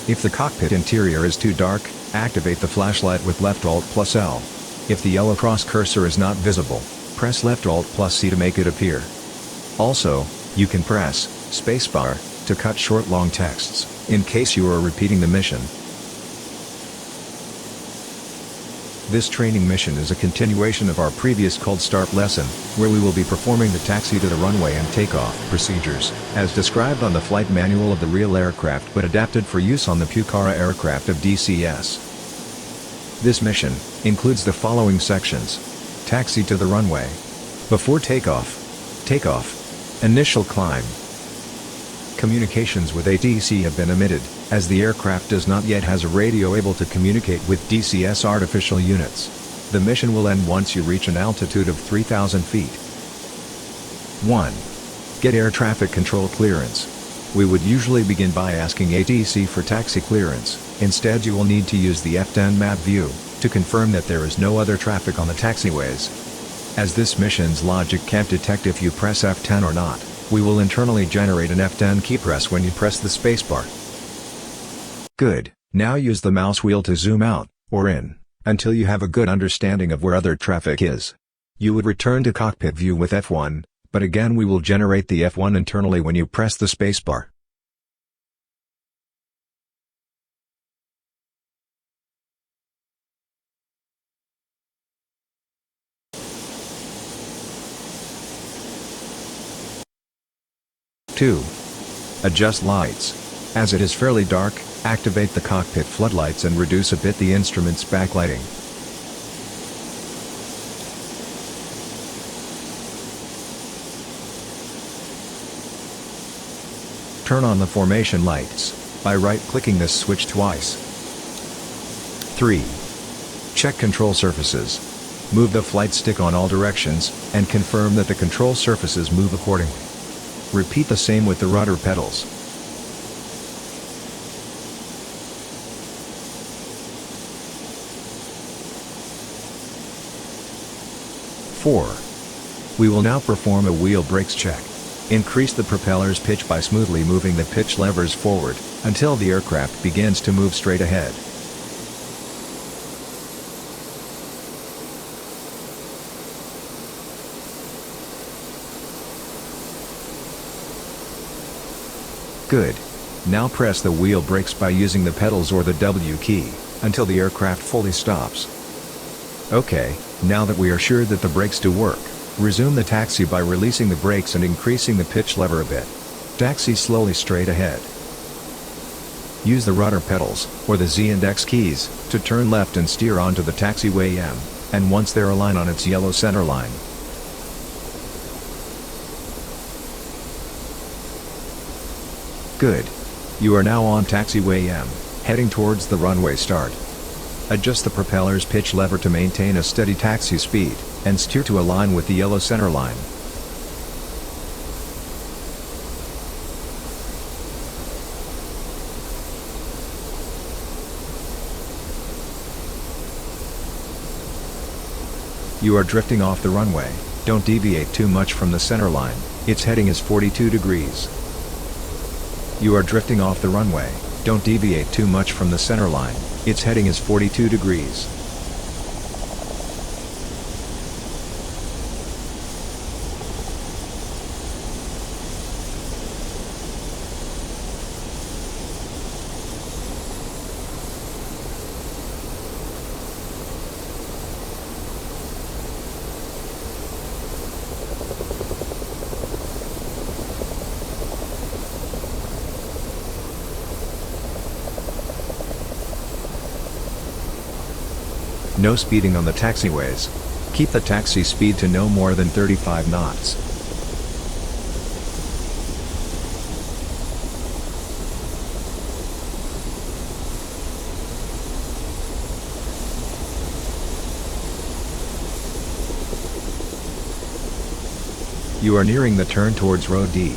If the cockpit interior is too dark, activate the flashlight with left Alt plus L. If the yellow cross cursor is not visible, press left Alt plus C to make it appear. Also, you can press spacebar to cut short long texts, in case you are repeating the mission. This training mission is a continuation of our previous cold start lesson, where we will be performing the taxi to the runway and takeoff procedures, as described on the flight manual of the real aircraft but adapted for use on the Pucara aircraft of DCS. This mission includes the following sections: taxi to the runway, before takeoff, initial climb. Communications with ATC have been omitted, as the aircraft does not yet has a radio able to communicate with DCS artificial units. The mission will end once you reach an altitude of 3,000 feet. 1. Get air traffic control clearance. We would usually begin by asking ATC for taxi clearance. Instead, you will need to use the F10 map view to confirm that there is no other traffic on the taxiways. As this mission's logic can't detect if you press F10 or not, we will internally generate an F10 key press when you press the spacebar. Good. Now use the mouse wheel to zoom out, or in, until you have a good understanding of where other traffic is. You would return to cockpit view with F1, but again we will generate the F1 internally when you press the spacebar. Two. Adjust lights. As it is fairly dark, activate the cockpit floodlights and reduce a bit the instrument's backlighting. Turn on the formation lights by right-clicking this switch twice. 3. Check control surfaces. Move the flight stick on all directions, and confirm that the control surfaces move accordingly. Repeat the same with the rudder pedals. 4. We will now perform a wheel brakes check. Increase the propeller's pitch by smoothly moving the pitch levers forward, until the aircraft begins to move straight ahead. Good. Now press the wheel brakes by using the pedals or the W key, until the aircraft fully stops. Okay, now that we are sure that the brakes do work, resume the taxi by releasing the brakes and increasing the pitch lever a bit. Taxi slowly straight ahead. Use the rudder pedals, or the Z and X keys, to turn left and steer onto the taxiway M, and once they're aligned on its yellow center line. Good. You are now on taxiway M, heading towards the runway start. Adjust the propeller's pitch lever to maintain a steady taxi speed, and steer to align with the yellow center line. You are drifting off the runway. Don't deviate too much from the center line, its heading is 42 degrees. You are drifting off the runway. Don't deviate too much from the center line, its heading is 42 degrees. No speeding on the taxiways. Keep the taxi speed to no more than 35 knots. You are nearing the turn towards Road D.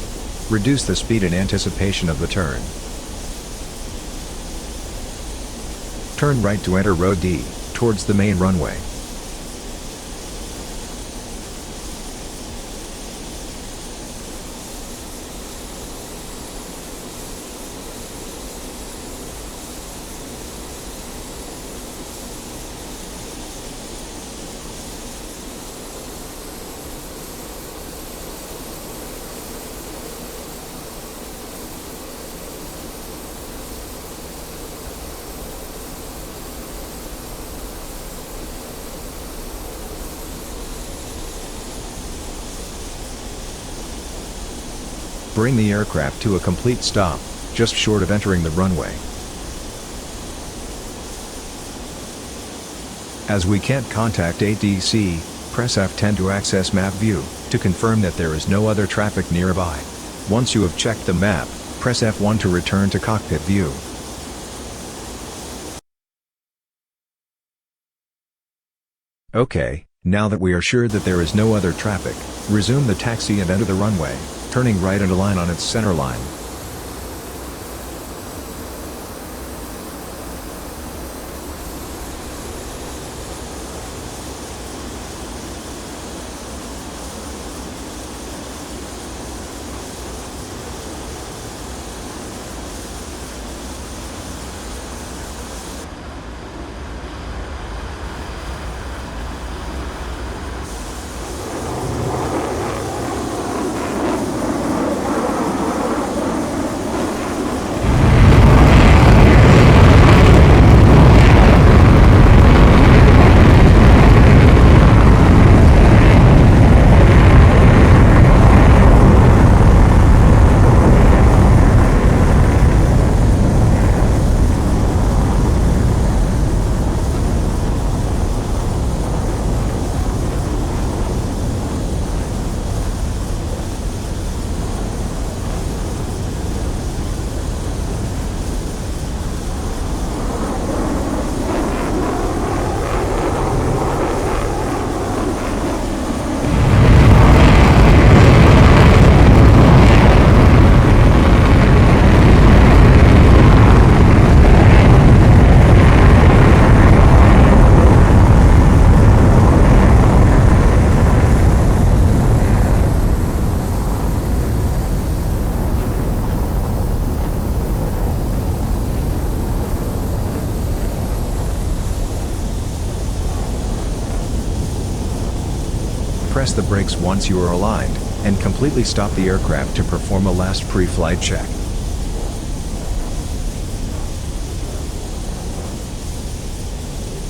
Reduce the speed in anticipation of the turn. Turn right to enter Road D, towards the main runway. Bring the aircraft to a complete stop, just short of entering the runway. As we can't contact ATC, press F10 to access map view, to confirm that there is no other traffic nearby. Once you have checked the map, press F1 to return to cockpit view. Okay, now that we are sure that there is no other traffic, resume the taxi and enter the runway, turning right and align on its center line. Press the brakes once you are aligned, and completely stop the aircraft to perform a last pre-flight check.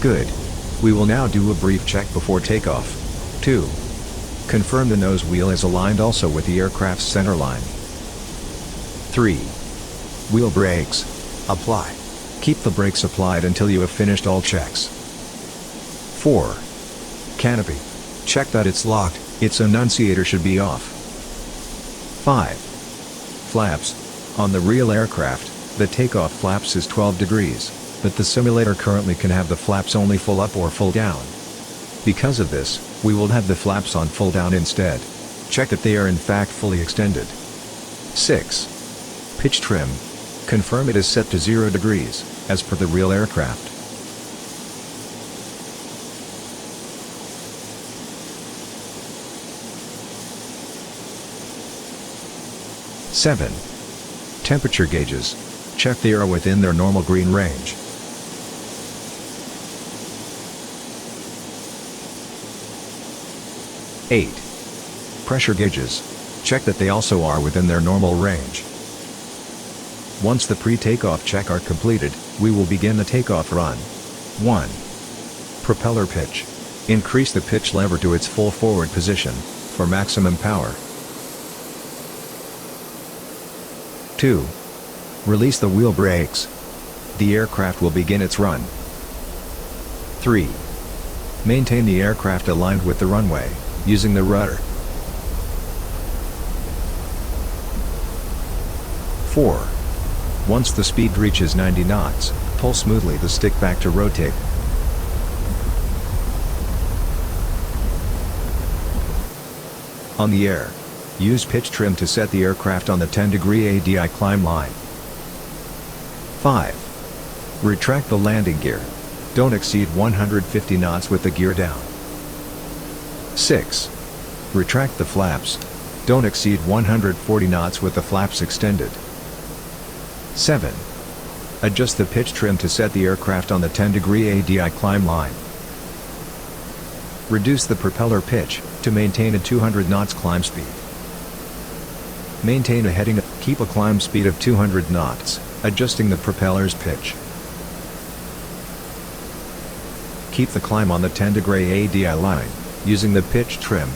Good. We will now do a brief check before takeoff. 2. Confirm the nose wheel is aligned also with the aircraft's center line. 3. Wheel brakes. Apply. Keep the brakes applied until you have finished all checks. 4. Canopy. Check that it's locked, its annunciator should be off. 5. Flaps. On the real aircraft, the takeoff flaps is 12 degrees, but the simulator currently can have the flaps only full up or full down. Because of this, we will have the flaps on full down instead. Check that they are in fact fully extended. 6. Pitch trim. Confirm it is set to 0 degrees, as per the real aircraft. 7. Temperature gauges. Check they are within their normal green range. 8. Pressure gauges. Check that they also are within their normal range. Once the pre-takeoff check are completed, we will begin the takeoff run. 1. Propeller pitch. Increase the pitch lever to its full forward position, for maximum power. 2. Release the wheel brakes. The aircraft will begin its run. 3. Maintain the aircraft aligned with the runway, using the rudder. 4. Once the speed reaches 90 knots, pull smoothly the stick back to rotate. On the air, use pitch trim to set the aircraft on the 10-degree ADI climb line. 5. Retract the landing gear. Don't exceed 150 knots with the gear down. 6. Retract the flaps. Don't exceed 140 knots with the flaps extended. 7. Adjust the pitch trim to set the aircraft on the 10-degree ADI climb line. Reduce the propeller pitch, to maintain a 200 knots climb speed. Maintain a heading, keep a climb speed of 200 knots, adjusting the propeller's pitch. Keep the climb on the 10-degree ADI line, using the pitch trim.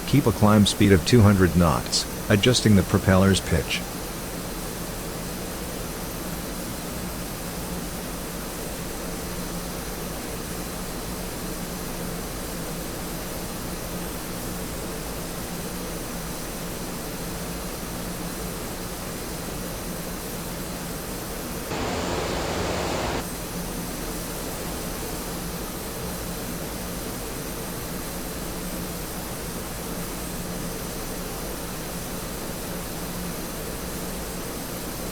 Keep a climb speed of 200 knots, adjusting the propeller's pitch.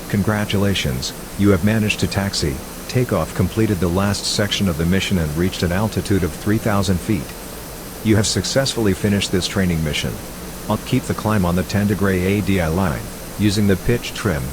Congratulations, you have managed to taxi. Takeoff completed the last section of the mission and reached an altitude of 3,000 feet. You have successfully finished this training mission. Keep the climb on the 10° ADI line, using the pitch trim,